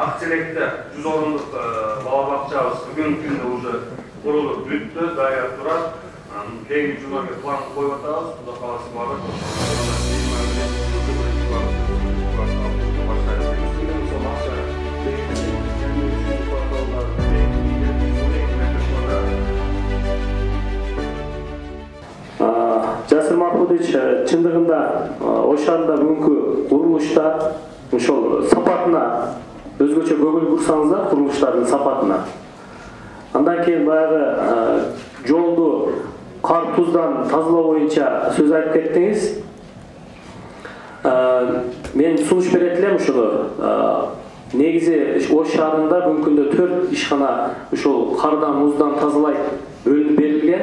Akçelek'te 100 orunluk balabakçamız bugün günde уже kurulup büttü, dayar durar. Keyingi cuma'ga plan koyup atağız. Bu da kalası var. Жасыр Махмудович, чындыгында ошарда бүгүнкү курулушта ошол сапатына өзгөчө көңүл бурсаңыздар, курулуштардын сапатына. Андан кийин баягы жолду кар туздан тазалоо боюнча сөз айтып кеттиңиз. Мен сунуш берет элем ушуну. Негизи Ош шаарында бүгүнкү күндө 4 ишкана ушул кардан, муздан тазалайт бөлүнүп берилген.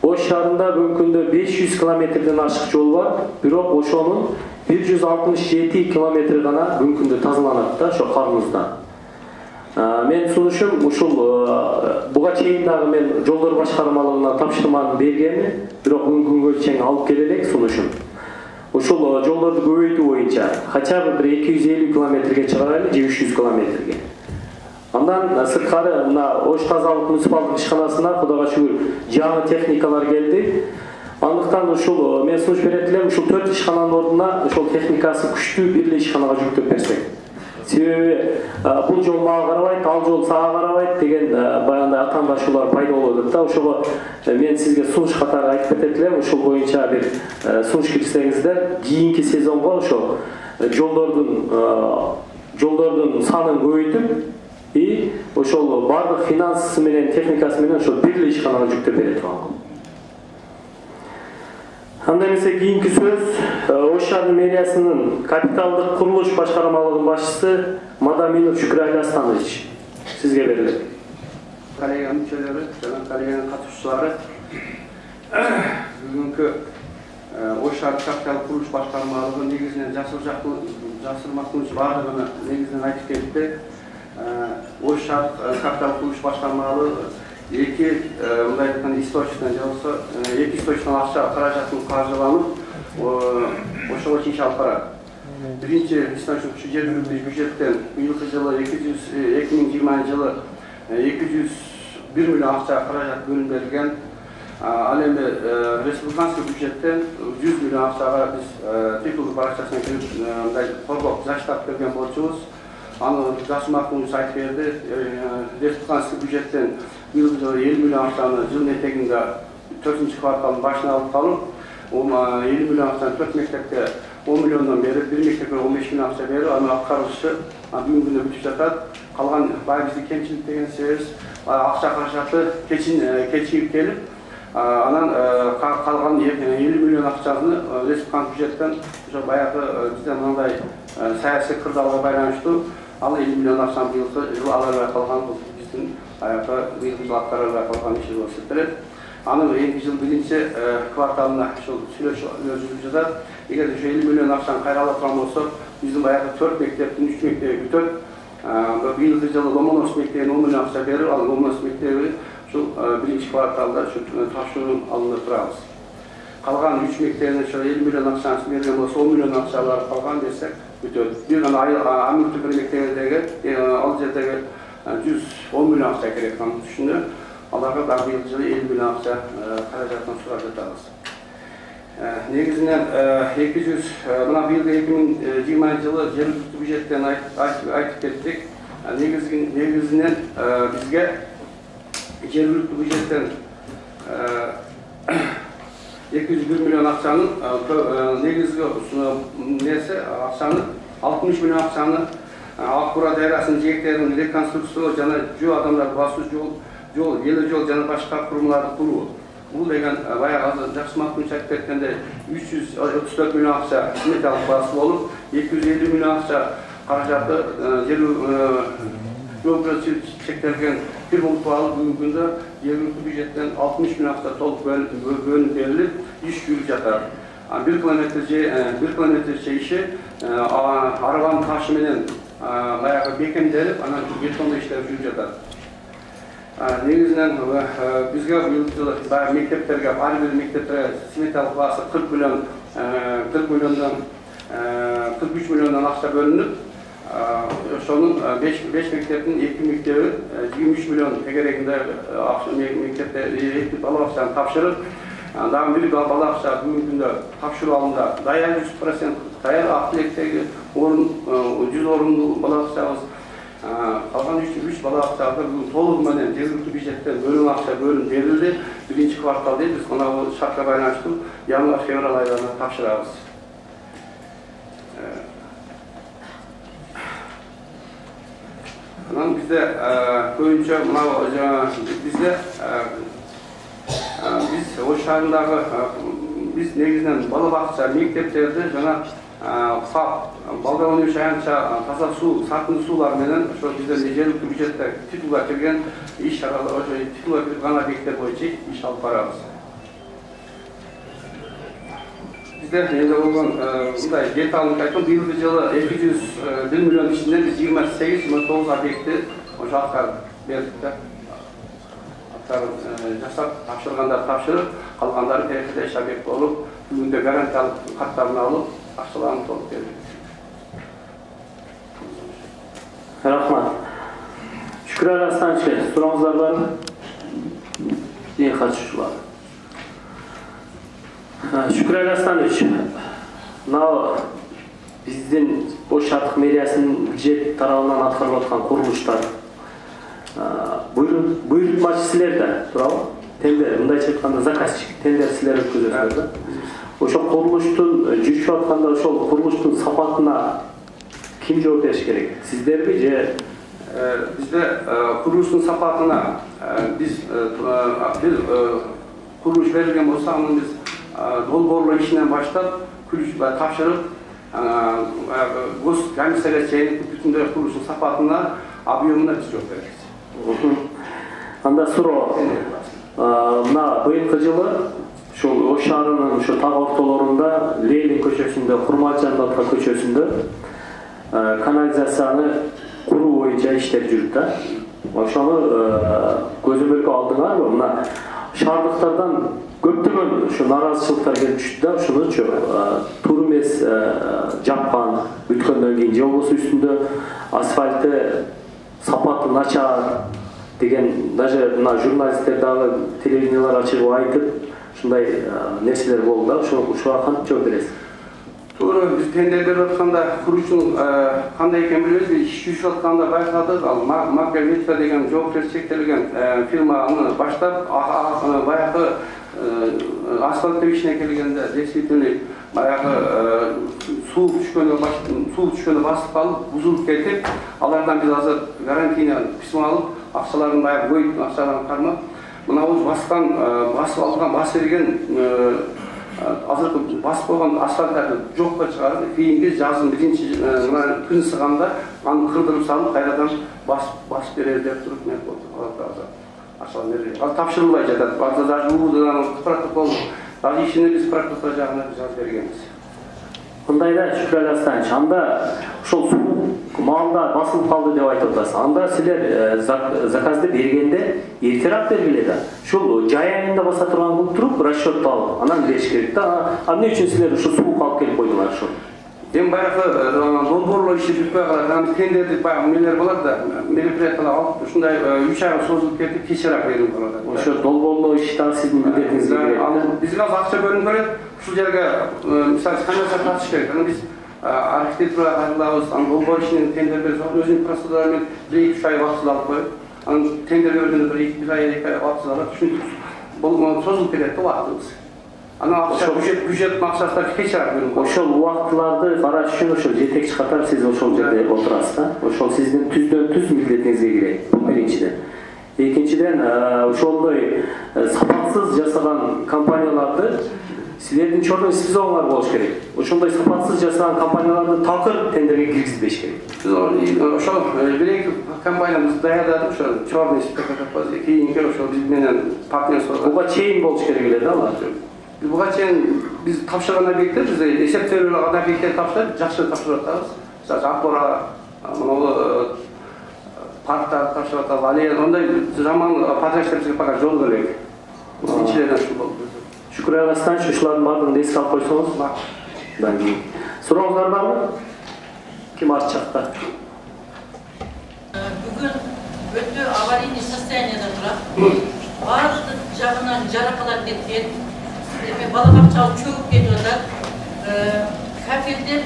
Ош шаарында бүгүнкү күндө 500 километрден ашык жол бар, бирок ошонун 167 километри гана бүгүнкү күндө тазаланат да, ошо кармуздан. Мен сунушум ушул буга чейин дагы мен жолдор башкармалыгына тапшырманы бергенмин, бирок бүгүнкү күнгө чейин алып келе элек сунушум. Ушул жолдорду көбөйтүү боюнча кача бир 250 километрге чыгарайлы, 300 километрге. Андан сырткары мына Ош тазалык муниципалдык ишканасына Кудайга шүгүр жаңы техникалар келди. Андыктан ушул мен сунуш берет элем, ушул 4 ишкананын ордуна ошол техникасы күчтүү бир эле ишканага жүктөп берсек. Себеби бул жол мага карабайт, ал жол сага карабайт деген баягындай атаандашуулар пайда болуп атат да. Ошого мен сизге сунуш катары айтып кетет элем, ушул боюнча бир сунуш кирсеңиздер, кийинки сезонго ошол жолдордун санын көбөйтүп и ошол бардык финансысы менен техникасы менен ошол бир эле ишканага жүктөп бере турган. Анда эмесе кийинки сөз Ош шаарынын мэриясынын капиталдык курулуш башкармалыгынын башчысы Мадаминов Шүкүрали Астанович, сизге берилет. Коллега мүчөлөрү жана коллеганын катышуучулары, бүгүнкү Ош шаардык капиталдык курулуш башкармалыгы негизинен Жасыр Махмудович баардыгына негизинен айтып кетти. Ош шаардык капиталдык курулуш башкармалыгы эки мындай айтканда источниктен же болсо эки источниктен акча каражатын каржыланып ошого чейин алып барат. Биринчи источник жергиликтүү бюджеттен быйылкы жылы 2020 жылы 201 миллион акча каражат бөлүнүп берилген. Ал эми республиканский бюджеттен 100 миллион акчага биз титулдук баракчасына кирип мындай коргоп заштап берген болчубуз. Аны Жасыр Махмудович айтып берди. Республиканский бюджеттен быйыл 50 миллион акчаны жылдын этегинде 4-кварталдын башына алып калып, 50 миллион акчаны 4 мектепке 10 миллиондон берип, 1 мектепке 15 миллион акча берип, аны аткарылышы бүгүнкү күндө бүтүп жатат. Калган баягы биздин кемчилик деген себебибиз акча каражаты кечигип келип, анан калган 50 миллион акчаны республикалык бюджеттен ошо баягы бизде мындай саясий кырдаалга байланыштуу ал 50 миллион акчаны быйылкы жылы ала албай калган, бул биздин баягы быйылкы жылы аткара албай калган иши болуп эсептелет. Аны эки жыл биринчи кварталына ушул сүйлөшүү жүрүп жатат. Эгер ошо 50 миллион акчаны кайра ала турган болсок, биздин баягы 4 мектептин 3 мектеби бүтөт. Быйылкы жылы Ломоносов мектебине 10 миллион акча берип, ал Ломоносов мектеби ушул биринчи кварталда тапшырууну алынып турабыз. Калган 3 мектебине ошо 50 миллион акчаны берген болсо 10 миллион акчалар калган десек бүтөт. Бир гана Амиртүк мектебиндеги ал жердеги 110 миллион акча керек экенин түшүндү. Аларга дагы быйыл жылы 50 миллион акча каражатын сурап жатабыз. Негизинен 200 мына быйылкы 2020 жылы жергиликтүү бюджеттен айтып кеттик. Негизинен бизге жергиликтүү бюджеттен 201 миллион акчанын негизги нерсе акчаны 60 миллион акчаны Акбура дайрасынын жээктерин реконструкциялоо жана жөө адамдар басуу жол жана башка курумларды куруу. Бул деген баягы азыр Жасыр Махмудович айтып кеткендей 334 миллион акча сметалык баасы болуп, 250 миллион акча каражаты жол чектелген бир пункту алып бүгүнкү күндө жергиликтүү бюджеттен 60 миллион акча толук бөлүнүп берилип, иш жүрүп жатат. 1 километр иши арабанын ташы менен баягы бекемделип, анан бетондоо иштер жүрүп жатат. Негизинен бизге быйылкы жылы мектептерге, ар бир мектептерге сметалык баасы 40 миллиондон 43 milyondan akça bölünüp, şunun 5 mekteptin 2 mektebi 23 milyon tegerekinde mektepte eğitim bala akçanı tapşırıp, daha bir bala akça bugün günde tapşırı alında dayan 100% dayan akıllıktaki 100 orunlu bala akçamız kalan 3 bala akçada bugün tolugmanın jергilиктүү bюджеттен bölüm akça bölüm verildi. Birinci kvartal değil, biz ona şartla baylaştık. Yanlar fevral aylarına tapşırarız. Bizde koyunca bizde biz o şartlarda biz negizden bala bakça mekteplerde jana sap balda oynuş ayança таза su, sakın sular menen şu bizde jергilиктүү bюджетте titulga kirген iş şaralar o titulga kirip gana mектep boyunca iş alıp barabız. Bizde endi болгон мындай деталдык айткам, быйылкы жылы 201 миллион ичинде биз 28-29 объектти ошо аткарып бердик да. Аткарып жасап, тапшыргандар тапшырып, калгандары переход иш объект болуп, бүгүндө гарантиялык каттарын алып, акчаларын толуп бердик. Рахмат. Шүкүр Асланович, сурооңуздар барбы? Эң катышуучулар. Şükür Aslанович, биздин Ош шаардык мэриясынын бюджет тарабынан аткарылып аткан курулуштар буйрутмачы силер да туурабы? Тендер, мындайча айтканда заказчик, тендер силер өткөзөсүздөр да. Ошол курулуштун жүрүшүп атканда ошол курулуштун сапатына ким жооп бериш керек? Сиздерби же bizde kuruluşun sapatına biz kuruluş verilgen olsa biz dolborlu işinden başlayıp tapşırıp gos komisyaya çeynip bütün kuruluşun sapatına объемuna biz çok veririz. Анда суроо. Мына быйылкы жылы ушул Ош шаарынын ушу так ортолорунда Ленин көчөсүндө, Курматжан атка көчөсүндө канализацияны куруу боюнча иштер жүрүп да. Ошону көзөмөлгө алдыңарбы? Мына шаардыктардан көптөгөн ушу наразычылыктар келип түштү да, ошонучу туура эмес жапкан, өткөндөн кийин жол болсо үстүндө асфальты сапаты начар деген, даже мына журналисттер дагы телевидениялар ачып айтып, ушундай нерселер болду да. Ушуга кантип жооп бересиз? Туура, биз тендер берип атканда курушун кандай экенин билбейбиз. Иш жүрүп атканда байкадык, ал Макгермитва деген жоопкерчиликке чектелген фирманы баштап, баягы асфальт ишине келгенде действительно баягы суу түшкөндө басып калып, бузулуп кетип, алардан биз азыр гарантийный письмо алып, акчаларын баягы коюп, акчаларын кармап, мына басып алган, басып берген азыр басып койгон асфальттарды жокко чыгарып, кийинки жаздын биринчи күн ысыганда аны кырдырып салып, кайрадан басып берели деп туруп мен болду. Ал тапшырылбай жатат. Даже УУДдан протокол, даже ишине биз прокуратура жагына жазып бергенбиз. Мындайда Шүкүр Асланович, анда ошол суу маалда басылып калды деп айтып атасыз. Анда силер заказды бергенде эртерээк бергиле да. Ушул жай айында баса турган кылып туруп, расчётту алып, анан бериш керек да. Эмне үчүн силер ушу суу алып келип койдуңар ошо? Эми баягы долбоорлор иши бүтпөй калат. Тендерди баягы эмелер болот да, мероприятиялар алып, ушундай 3 айга созулуп кетип, кечирээк берилип калат. Ошо долбоорлоо иши дагы сиздин милдетиңизге кирет. Бизге акча бөлүнүп берет. Ушул жерге мисалы канализация тартыш керек. Анан биз архитектурага кайрылабыз, анан долбоор ишинин тендер берип, өзүнүн процедуралары менен 1-2 ай убакыт алып коюп, анан тендер бергенде 1-2 ай убакыт алып, ушинтип бул созулуп кетет да убактыбыз. Анан бюджет максаттар кечирээк бөлүнүп. Ошол убактыларды караш үчүн ошол жетекчи катар сиз ошол жерде отурасыз да. Ошол сиздин түздөн-түз милдетиңизге кирет. Бул биринчиден. Экинчиден, ошондой сапатсыз жасаган компанияларды силердин чордон списогуңар болуш керек. Ошондой сапатсыз жасаган компанияларды такыр тендерге киргизбеш керек. Ошол бир-эки компаниябыз даярдадык, ошо чорный списокко кийинки ошол биз менен партнерство. Буга чейин болуш керек эле да алар. Буга чейин биз тапшырган объекттер, биз эсептелип алган объекттер тапшырып, жакшы тапшырып атабыз. Мисалы Акбора, могу парктар тапшырып атабыз. Али ондай жаман подрядчиктер бизге пока жол керек. Биринчилерден ушул болду. Шүкүр Асланович, ушулардын баардыгын эске алып койсоңуз. Мындан кийин Сурооңуздар барбы? Ким арт жакта? Бүгін өтө аварийный состояниеда турат. Барлық жағынан жарақалар кеткен. Бала бақча чөгүп кетип атат. Кафелдер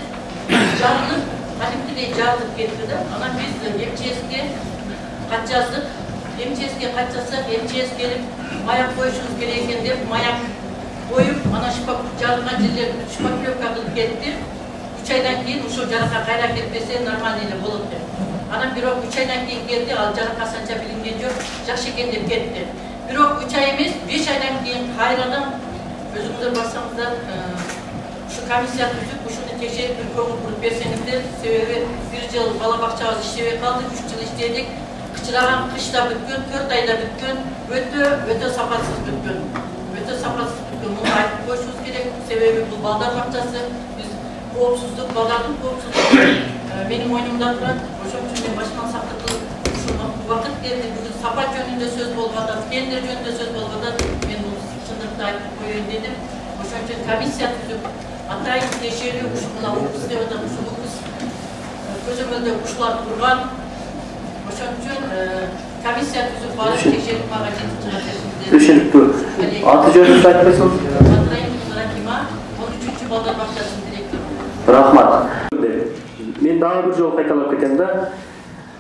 жарылып, кадимгидей жарылып кетти да. Анан биз МЧСке кат жаздык. МЧСке кат жазсак, МЧС келип маяк коюшубуз керек экен деп маяк коюп, анан жарылган жерлерди шпаклевка кылып кетти. 3 айдан кейін ушул жарака кайра кетпесе нормальный эле болот деп. Анан бирок 3 айдан кейін келди, ал жарака санча билинген жок, жакшы экен деп кетти. Бирок 3 ай эмес, 5 айдан кейін кайрадан өзүңүздөр барсаңыздар, ушу комиссия түзүп, ушуну текшерип бир көңүл буруп берсеңиздер, себеби 1 жыл бала бакчабыз иштебей калды, 3 жыл иштедик. Кычыраган кышта бүткөн, 4 айда бүткөн, өтө сапасыз бүткөн. Өтө сапасыз бүткөн. Муну айтып коюшубуз керек, себеби бул балдар бакчасы, биз коопсуздук, балдардын коопсуздугу менин мойнумда турат. Ошон үчүн мен башынан сактап ушул убакыт келди. Бүгүн сапа жөнүндө сөз болуп атат, тендер жөнүндө сөз болуп атат. Мен бул чындыкты айтып коеюн дедим. Ошон үчүн комиссия түзүп, атайын текшерүү ушул укус деп атат, ушул укус көзөмөлдө ушулар турган. Ошон үчүн комиссия түзүп барып текшерип мага жетип чыгат дешимди. Түшүнүктүү. Аты жөнүндү айтып койсоңуз. Атайын Рахима, 13-чү балдар бакчасынын директору. Рахмат. Мен дагы бир жолу кайталап кетем да.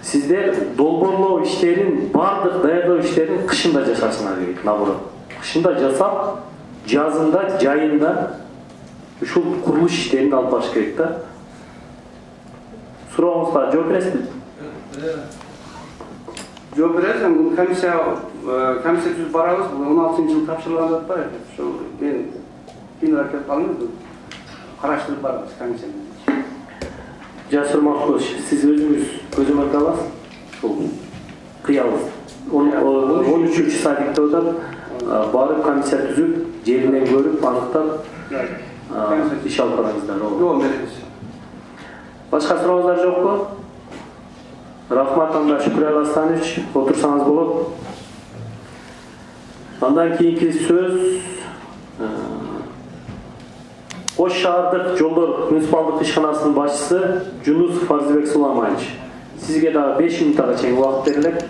Сиздер долбоорлоо иштерин, бардык даярдоо иштерин кышында жасашыңар керек, наоборот. Кышында жасап, жазында, жайында ушул курулуш иштерин алып барыш керек да. Сурооңузга жооп бересизби? Жооп бересиң, бул комиссия түзүп барабыз, бул 16-жылы тапшырылган атпайбы? Ошол мен кийин аракет кылам, караштырып барабыз комиссияны. Жасыр Максуш, сиз өзүңүз көзөмөлгө аласыз? Ушул кыябыз. 13-чү садикте отат, барып комиссия түзүп, жеринен көрүп, аныктап, иш алып бараңыздар. Жооп беребиз. Башка сурооңуздар жокпу? Рахмат, анда Шүкүр Асланович, отурсаңыз болот. Андан кийинки сөз Ош шаардык жолдор муниципалдык ишканасынын башчысы Жунус Фарзбек Суламанович. Сизге дагы 5 минутка чейин убакыт берилет.